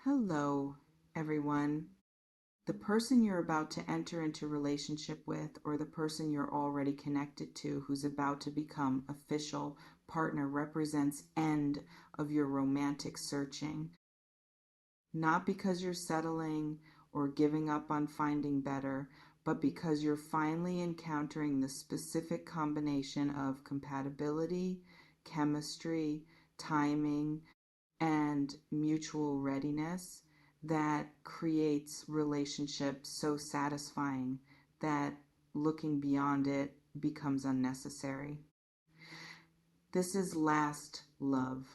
Hello, everyone. The person you're about to enter into relationship with, or the person you're already connected to who's about to become official partner, represents end of your romantic searching. Not because you're settling or giving up on finding better, but because you're finally encountering the specific combination of compatibility, chemistry, timing, and mutual readiness that creates relationships so satisfying that looking beyond it becomes unnecessary. This is last love,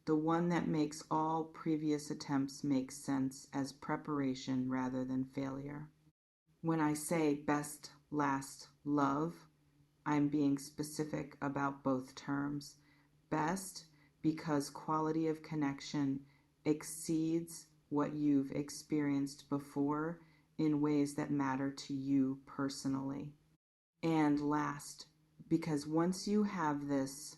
the one that makes all previous attempts make sense as preparation rather than failure. When I say best last love, I'm being specific about both terms. Best because quality of connection exceeds what you've experienced before in ways that matter to you personally. And last, because once you have this,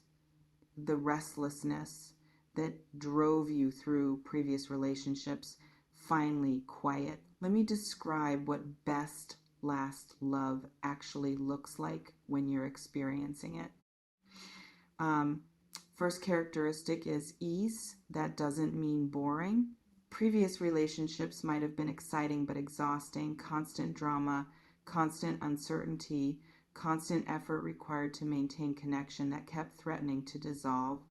the restlessness that drove you through previous relationships finally quiet. Let me describe what best last love actually looks like when you're experiencing it. Um, First characteristic is ease. That doesn't mean boring. Previous relationships might have been exciting but exhausting, constant drama, constant uncertainty, constant effort required to maintain connection that kept threatening to dissolve.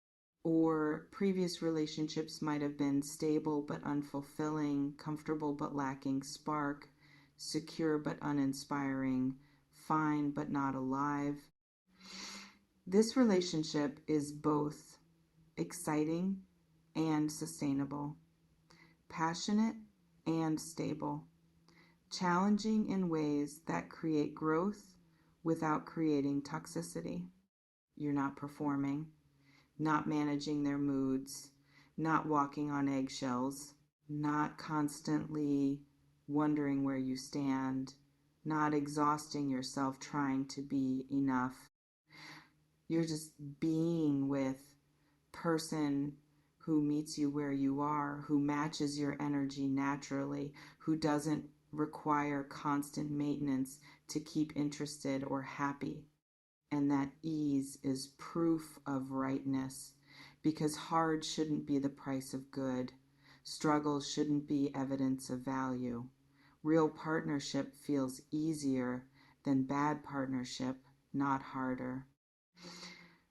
Or previous relationships might have been stable but unfulfilling, comfortable but lacking spark, secure but uninspiring, fine but not alive. This relationship is both exciting and sustainable, passionate and stable, challenging in ways that create growth without creating toxicity. You're not performing, not managing their moods, not walking on eggshells, not constantly wondering where you stand, not exhausting yourself trying to be enough. You're just being with person who meets you where you are, who matches your energy naturally, who doesn't require constant maintenance to keep interested or happy. And that ease is proof of rightness, because hard shouldn't be the price of good. Struggle shouldn't be evidence of value. Real partnership feels easier than bad partnership, not harder.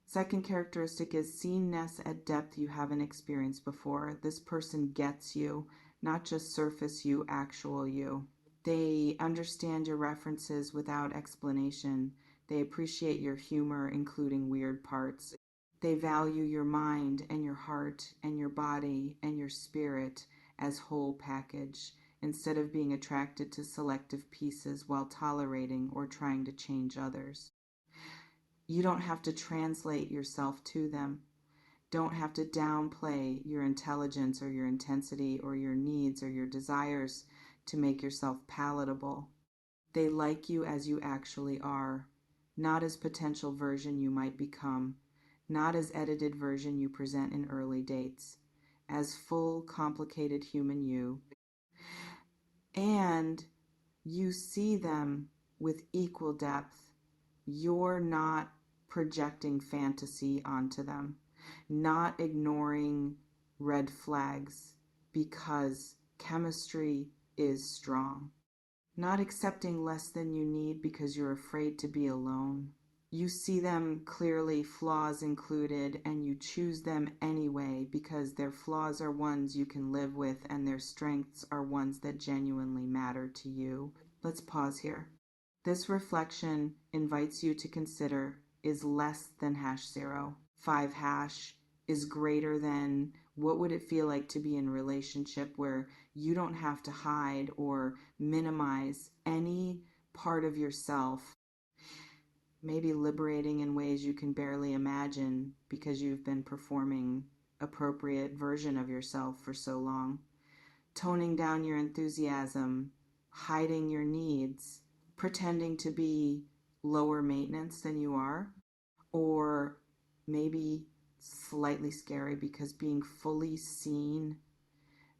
Second characteristic is seenness at depth you haven't experienced before. This person gets you, not just surface you, actual you. They understand your references without explanation. They appreciate your humor, including weird parts. They value your mind and your heart and your body and your spirit as whole package, instead of being attracted to selective pieces while tolerating or trying to change others. You don't have to translate yourself to them. Don't have to downplay your intelligence or your intensity or your needs or your desires to make yourself palatable. They like you as you actually are, not as potential version you might become, not as edited version you present in early dates, as full, complicated human you. And you see them with equal depth. You're not projecting fantasy onto them, not ignoring red flags because chemistry is strong, not accepting less than you need because you're afraid to be alone. You see them clearly, flaws included, and you choose them anyway because their flaws are ones you can live with and their strengths are ones that genuinely matter to you. Let's pause here. This reflection invites you to consider, is less than #0. 5# is greater than, what would it feel like to be in a relationship where you don't have to hide or minimize any part of yourself, maybe liberating in ways you can barely imagine because you've been performing appropriate version of yourself for so long, toning down your enthusiasm, hiding your needs, pretending to be lower maintenance than you are, or maybe slightly scary because being fully seen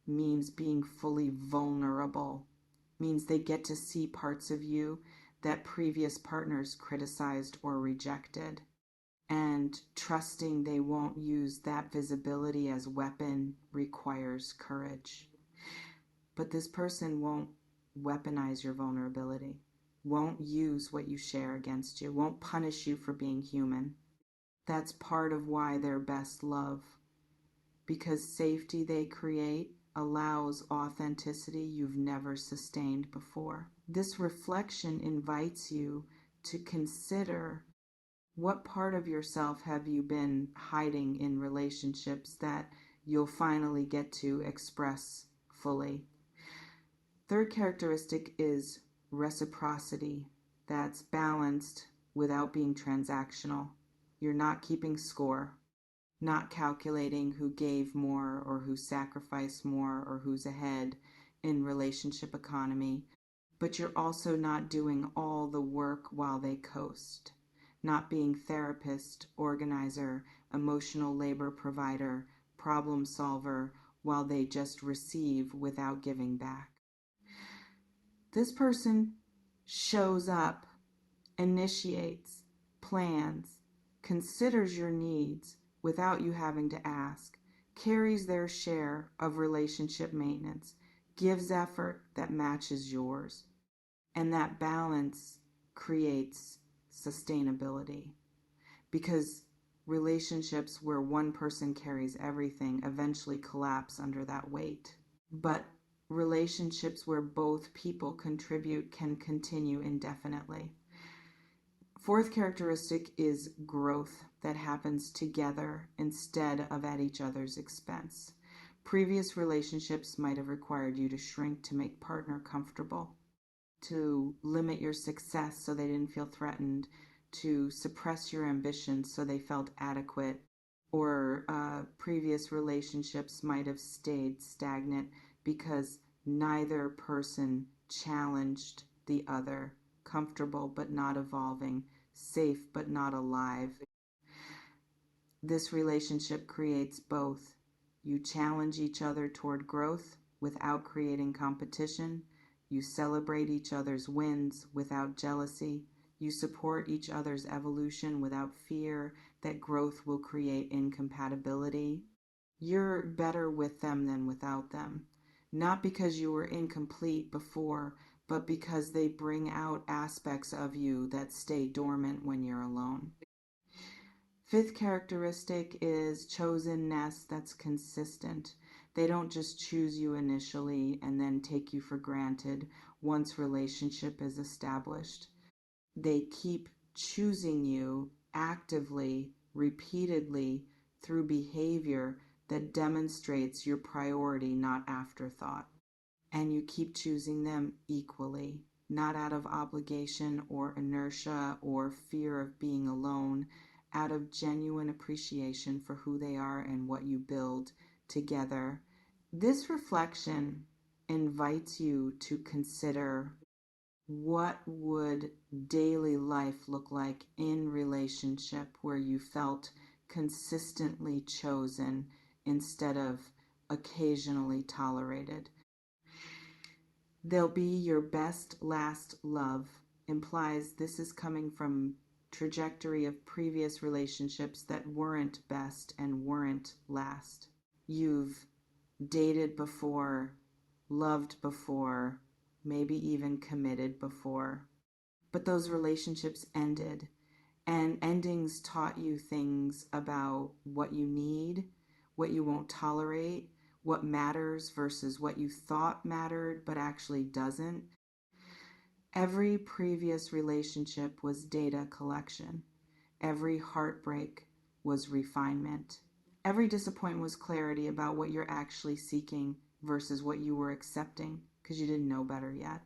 means being fully vulnerable, means they get to see parts of you that previous partners criticized or rejected, and trusting they won't use that visibility as weapon requires courage. But this person won't weaponize your vulnerability, won't use what you share against you, won't punish you for being human. That's part of why they're best love, because safety they create allows authenticity you've never sustained before. This reflection invites you to consider, what part of yourself have you been hiding in relationships that you'll finally get to express fully? Third characteristic is reciprocity. That's balanced without being transactional. You're not keeping score, not calculating who gave more or who sacrificed more or who's ahead in relationship economy, but you're also not doing all the work while they coast, not being therapist, organizer, emotional labor provider, problem solver while they just receive without giving back. This person shows up, initiates, plans, considers your needs without you having to ask, carries their share of relationship maintenance, gives effort that matches yours, and that balance creates sustainability. Because relationships where one person carries everything eventually collapse under that weight. But relationships where both people contribute can continue indefinitely. Fourth characteristic is growth that happens together instead of at each other's expense. Previous relationships might have required you to shrink to make partner comfortable, to limit your success so they didn't feel threatened, to suppress your ambitions so they felt adequate, or previous relationships might have stayed stagnant because neither person challenged the other, comfortable but not evolving, safe but not alive. This relationship creates both. You challenge each other toward growth without creating competition. You celebrate each other's wins without jealousy. You support each other's evolution without fear that growth will create incompatibility. You're better with them than without them. Not because you were incomplete before, but because they bring out aspects of you that stay dormant when you're alone. Fifth characteristic is chosenness that's consistent. They don't just choose you initially and then take you for granted once relationship is established. They keep choosing you actively, repeatedly, through behavior that demonstrates your priority, not afterthought. And you keep choosing them equally, not out of obligation or inertia or fear of being alone, out of genuine appreciation for who they are and what you build together. This reflection invites you to consider, what would daily life look like in relationship where you felt consistently chosen instead of occasionally tolerated? They'll be your best last love implies this is coming from trajectory of previous relationships that weren't best and weren't last. You've dated before, loved before, maybe even committed before. But those relationships ended, and endings taught you things about what you need, what you won't tolerate, what matters versus what you thought mattered but actually doesn't. Every previous relationship was data collection. Every heartbreak was refinement. Every disappointment was clarity about what you're actually seeking versus what you were accepting because you didn't know better yet.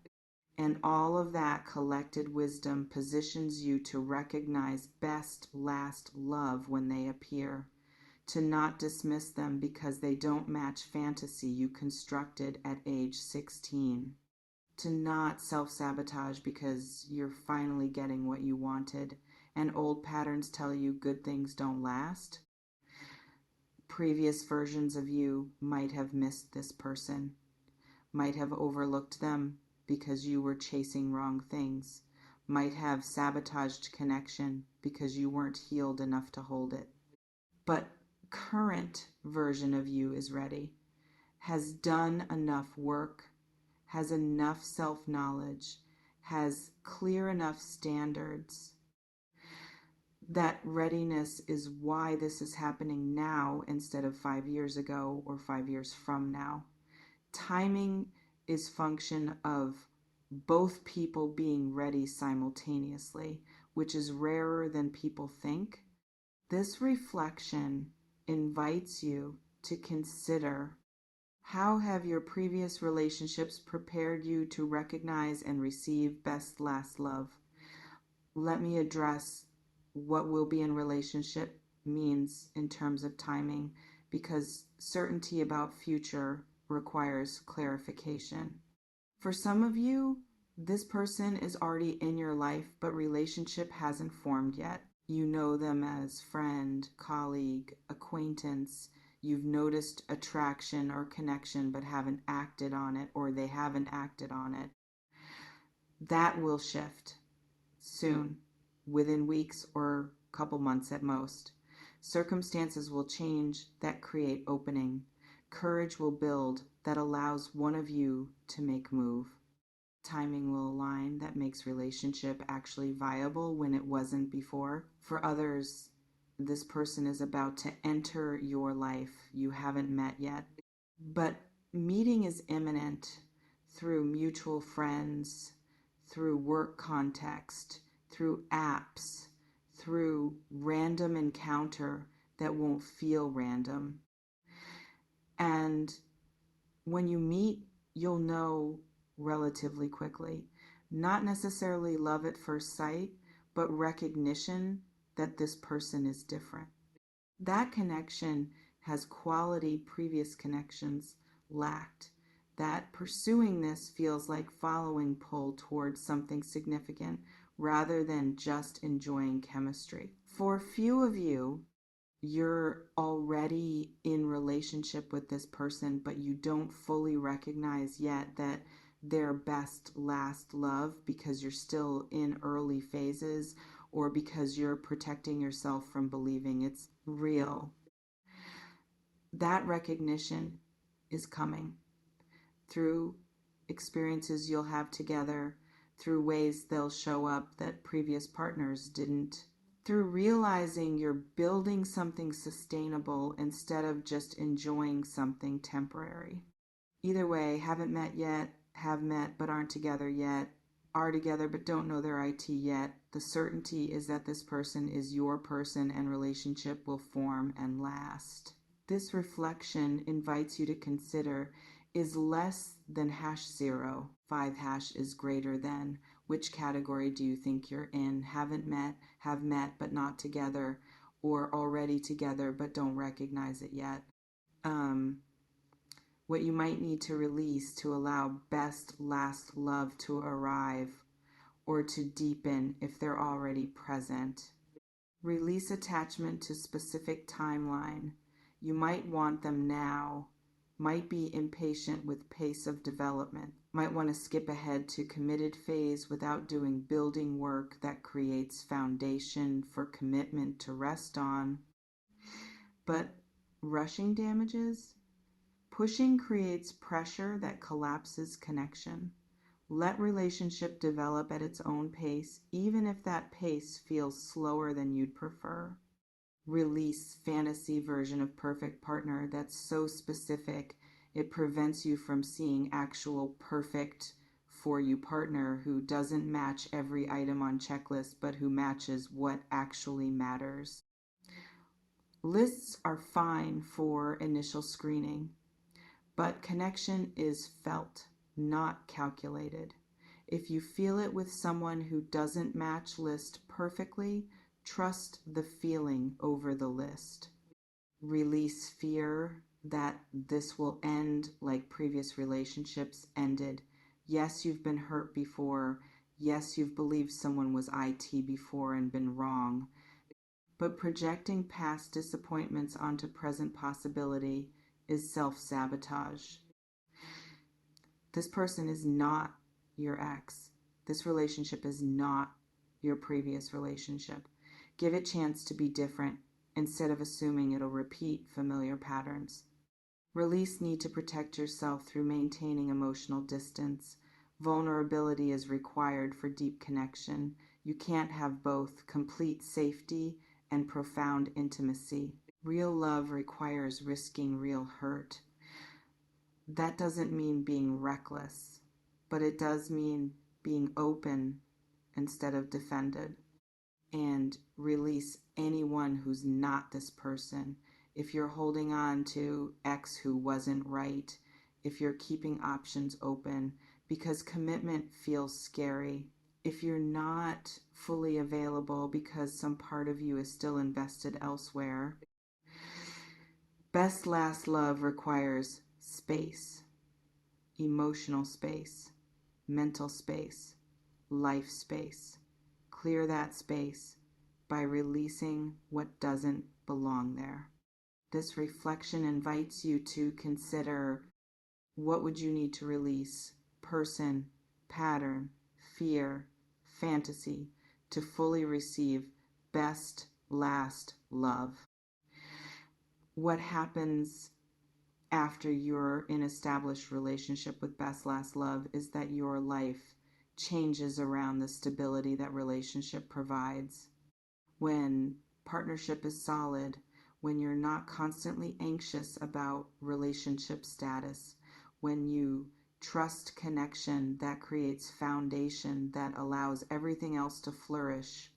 And all of that collected wisdom positions you to recognize best last love when they appear, to not dismiss them because they don't match fantasy you constructed at age 16, to not self-sabotage because you're finally getting what you wanted and old patterns tell you good things don't last. Previous versions of you might have missed this person, might have overlooked them because you were chasing wrong things, might have sabotaged connection because you weren't healed enough to hold it. But current version of you is ready, has done enough work, has enough self-knowledge, has clear enough standards. That readiness is why this is happening now instead of 5 years ago or 5 years from now. Timing is function of both people being ready simultaneously, which is rarer than people think. This reflection invites you to consider, how have your previous relationships prepared you to recognize and receive best last love? Let me address what will be in relationship means in terms of timing, because certainty about future requires clarification. For some of you, this person is already in your life, but relationship hasn't formed yet. You know them as friend, colleague, acquaintance. You've noticed attraction or connection but haven't acted on it, or they haven't acted on it. That will shift soon, within weeks or a couple months at most. Circumstances will change that create opening. Courage will build that allows one of you to make move. Timing will align that makes relationship actually viable when it wasn't before. For others, this person is about to enter your life. You haven't met yet, but meeting is imminent through mutual friends, through work context, through apps, through random encounter that won't feel random. And when you meet, you'll know relatively quickly. Not necessarily love at first sight, but recognition that this person is different. That connection has quality previous connections lacked. That pursuing this feels like following pull towards something significant rather than just enjoying chemistry. For a few of you, you're already in relationship with this person, but you don't fully recognize yet that they're best last love because you're still in early phases, or because you're protecting yourself from believing it's real. That recognition is coming through experiences you'll have together, through ways they'll show up that previous partners didn't, through realizing you're building something sustainable instead of just enjoying something temporary. Either way, haven't met yet, have met but aren't together yet, are together but don't know their IT yet. The certainty is that this person is your person and relationship will form and last. This reflection invites you to consider, is less than #0, 5# is greater than. Which category do you think you're in? Haven't met, have met but not together, or already together but don't recognize it yet? What you might need to release to allow best last love to arrive or to deepen if they're already present. Release attachment to specific timeline. You might want them now, might be impatient with pace of development, might want to skip ahead to committed phase without doing building work that creates foundation for commitment to rest on. But rushing damages. Pushing creates pressure that collapses connection. Let relationship develop at its own pace, even if that pace feels slower than you'd prefer. Release fantasy version of perfect partner that's so specific it prevents you from seeing actual perfect for you partner who doesn't match every item on checklist, but who matches what actually matters. Lists are fine for initial screening, but connection is felt, not calculated. If you feel it with someone who doesn't match list perfectly, trust the feeling over the list. Release fear that this will end like previous relationships ended. Yes, you've been hurt before. Yes, you've believed someone was IT before and been wrong. but projecting past disappointments onto present possibility is self-sabotage. This person is not your ex. This relationship is not your previous relationship. Give it a chance to be different instead of assuming it'll repeat familiar patterns. Release need to protect yourself through maintaining emotional distance. Vulnerability is required for deep connection. You can't have both complete safety and profound intimacy. Real love requires risking real hurt. That doesn't mean being reckless, but it does mean being open instead of defended. And release anyone who's not this person. If you're holding on to X who wasn't right, if you're keeping options open, because commitment feels scary. If you're not fully available because some part of you is still invested elsewhere. Best last love requires space, emotional space, mental space, life space. Clear that space by releasing what doesn't belong there. This reflection invites you to consider, what would you need to release? Person, pattern, fear, fantasy, to fully receive best last love. What happens after you're in established relationship with best last love is that your life changes around the stability that relationship provides. When partnership is solid, when you're not constantly anxious about relationship status, when you trust connection that creates foundation that allows everything else to flourish.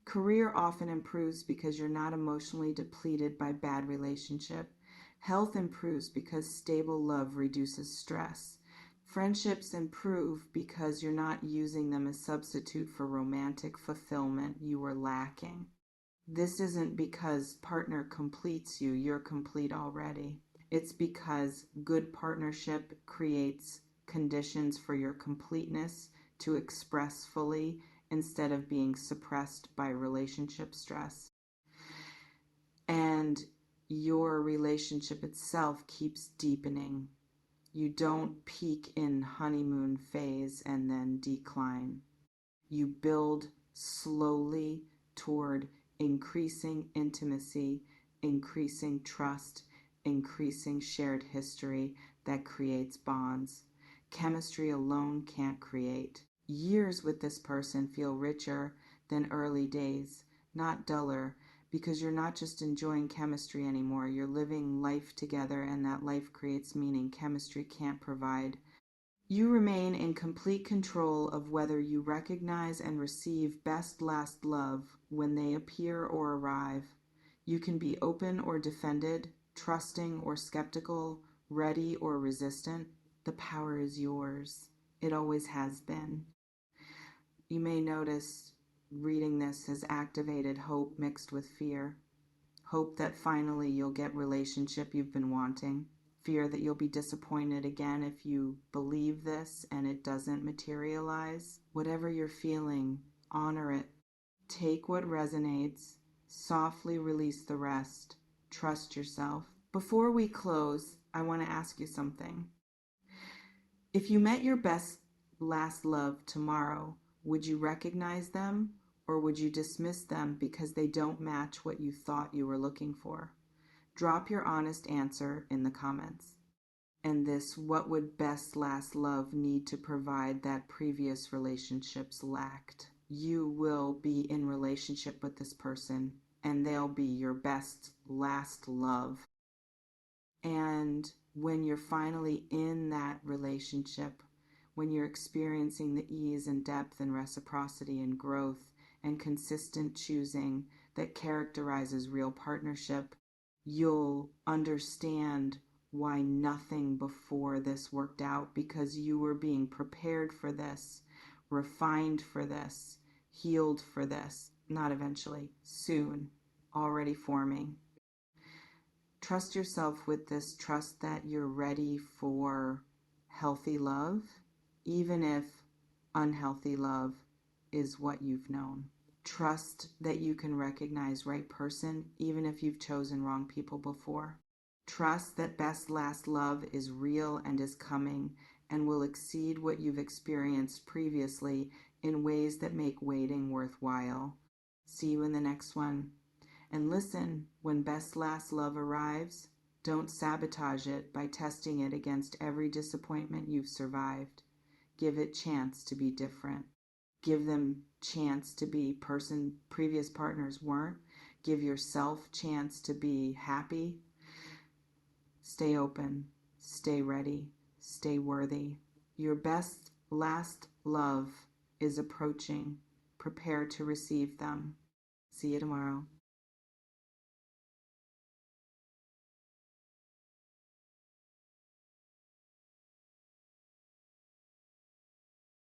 Career often improves because you're not emotionally depleted by bad relationship. Health improves because stable love reduces stress. Friendships improve because you're not using them as substitute for romantic fulfillment you were lacking. This isn't because partner completes you, you're complete already. It's because good partnership creates conditions for your completeness to express fully instead of being suppressed by relationship stress. And your relationship itself keeps deepening. You don't peak in honeymoon phase and then decline. You build slowly toward increasing intimacy, increasing trust, increasing shared history that creates bonds. Chemistry alone can't create. Years with this person feel richer than early days, not duller, because you're not just enjoying chemistry anymore. You're living life together, and that life creates meaning chemistry can't provide. You remain in complete control of whether you recognize and receive best last love when they appear or arrive. You can be open or defended, trusting or skeptical, ready or resistant. The power is yours. It always has been. You may notice reading this has activated hope mixed with fear. Hope that finally you'll get relationship you've been wanting. Fear that you'll be disappointed again if you believe this and it doesn't materialize. Whatever you're feeling, honor it. Take what resonates. Softly release the rest. Trust yourself. Before we close, I want to ask you something. If you met your best last love tomorrow, would you recognize them or would you dismiss them because they don't match what you thought you were looking for? Drop your honest answer in the comments. And this, what would best last love need to provide that previous relationships lacked? You will be in relationship with this person and they'll be your best last love. And when you're finally in that relationship, when you're experiencing the ease and depth and reciprocity and growth and consistent choosing that characterizes real partnership, you'll understand why nothing before this worked out, because you were being prepared for this, refined for this, healed for this, not eventually, soon, already forming. Trust yourself with this. Trust that you're ready for healthy love, even if unhealthy love is what you've known. Trust that you can recognize right person even if you've chosen wrong people before. Trust that best last love is real and is coming and will exceed what you've experienced previously in ways that make waiting worthwhile. See you in the next one. And listen, when best last love arrives, don't sabotage it by testing it against every disappointment you've survived. Give it chance to be different. Give them chance to be person previous partners weren't. Give yourself chance to be happy. Stay open, stay ready, stay worthy. Your best last love is approaching. Prepare to receive them. See you tomorrow.